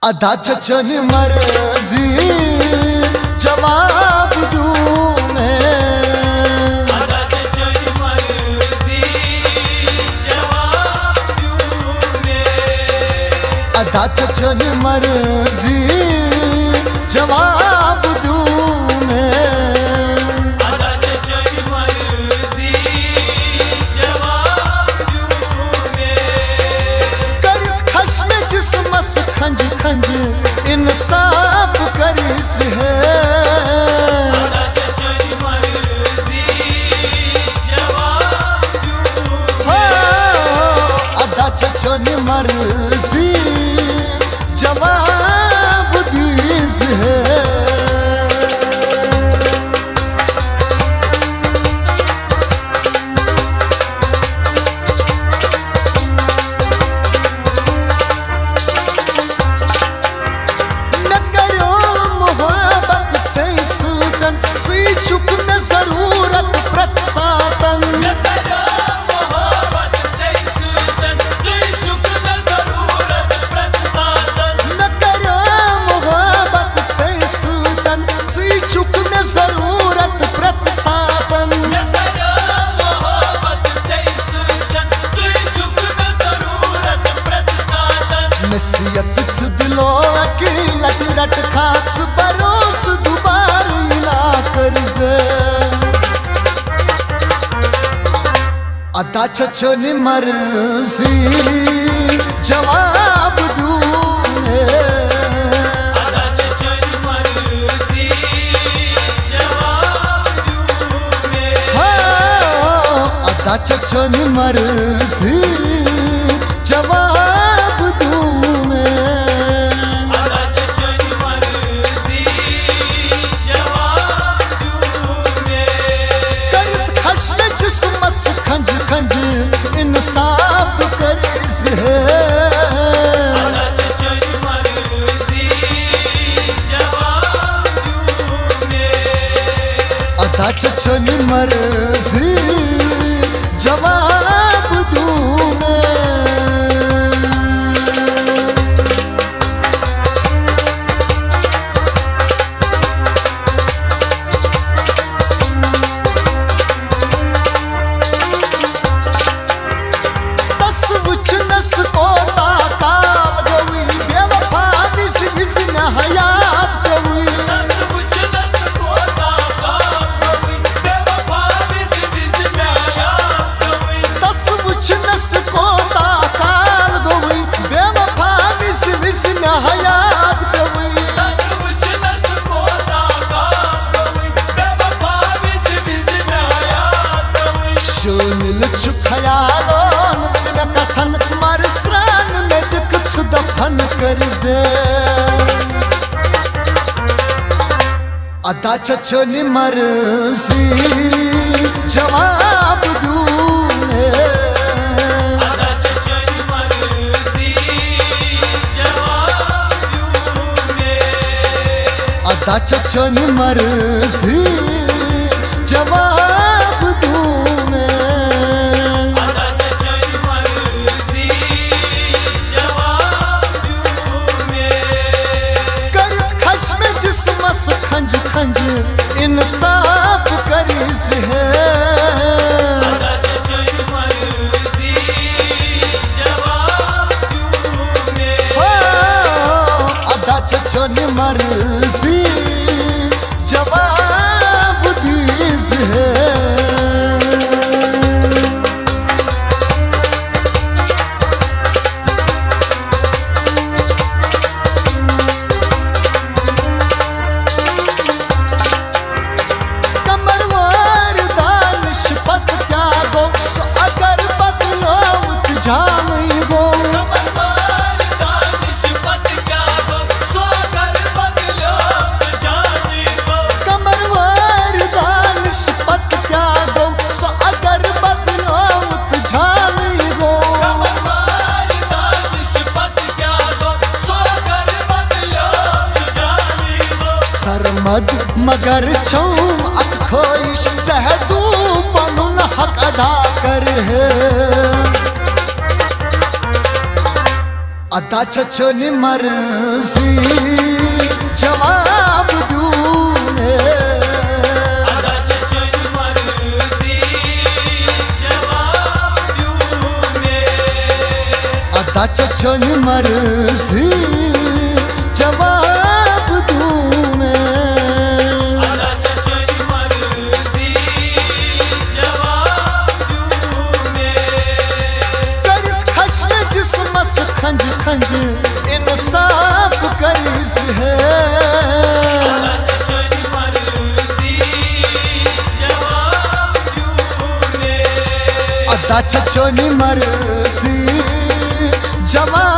अदा चचन मर्जी जवाब दूं मैं, अदा चचन मर्जी जवाब दूं मैं, अदा चचन मर्जी जवाब दूं मैं, अदा चचन मर्जी जवाब दूं मैं। करत खश्म जिस्मस खंज खंज इंसाफ करिस है, अदा चचन मर्जी जवाब दूं मैं, अदा चचन मर्जी जवाब दीज है। चुक न जरूरत प्रत्सातन, मैं तेरा मोहब्बत से सुतन, चुक न जरूरत प्रत्सातन, न करो मोहब्बत से सूतन चुक न जरूरत प्रत्सातन, मैं तेरा मोहब्बत से सुतन, चुक न जरूरत प्रत्सातन। नसीहत दिलो की लट रट खास बरोस दुबार ना कर्ज, अदा चचन मर्जी जवाब दूं मैं, अदा चचन मर्जी जवाब दूं मैं, अदा चचन मर्जी जवाब दूं मैं, अदा चचन मर्जी जवाब दूं मैं। करत खश्म जिस्मस खंज खंज इंसाफ करिस है, अदा चचन मर्जी जवाब दूं मैं, अदा चचन मर्जी जवाब दूं मैं। हयात गवी दस कुछ दस कोता काबी बेवफा बिस में हयात गवी, दस बुछ नस कोता काल गवी बेवफा बिस में हयात गवी, दस कुछ दस कोता काबी बेवफा बिस में हयात गवी। शोनिल चुखयालोन न कथन मरसरान में दिक्स दफन करजे, अदा चचन मर्जी जवाब दूं मैं, अदा चचन मर्जी जवाब दूं मैं, अदा चचन मर्जी जवाब दूं मैं, अदा चचन मर्जी जवाब दूं मैं। करत खश्म जिस्मस खंज खंज इंसाफ करिस है, अदा चचन मर्जी जवाब दूं मैं, अदा चचन मर्जी जवाब दीज है। कमरवार दानिश पत क्या गो अगर बदलो जान गो, कमरवार दानिश पत क्या गो स्वागर बदलो जाने गो, कमरवार दानिश पत क्या गो अगर बदलो जान गो, कमरवार दानिश पत क्या गो स्वागर बदलो जाने गो। सरमद मगर छूम अखोइश सहदू पनुन हक अदा कर है, अदा छछनी मर्जी जवाब दूने अदा छछनी मर्जी जवाब दूने अदा छछनी मर्जी जवाब दूने अदा छछनी मर्जी जवाब दूने कर खश्म जिस्मस खंज खंज इंसाफ करीस है अदा छछनी मर्जी जवाब दूने अदा छछनी मर्जी जवाब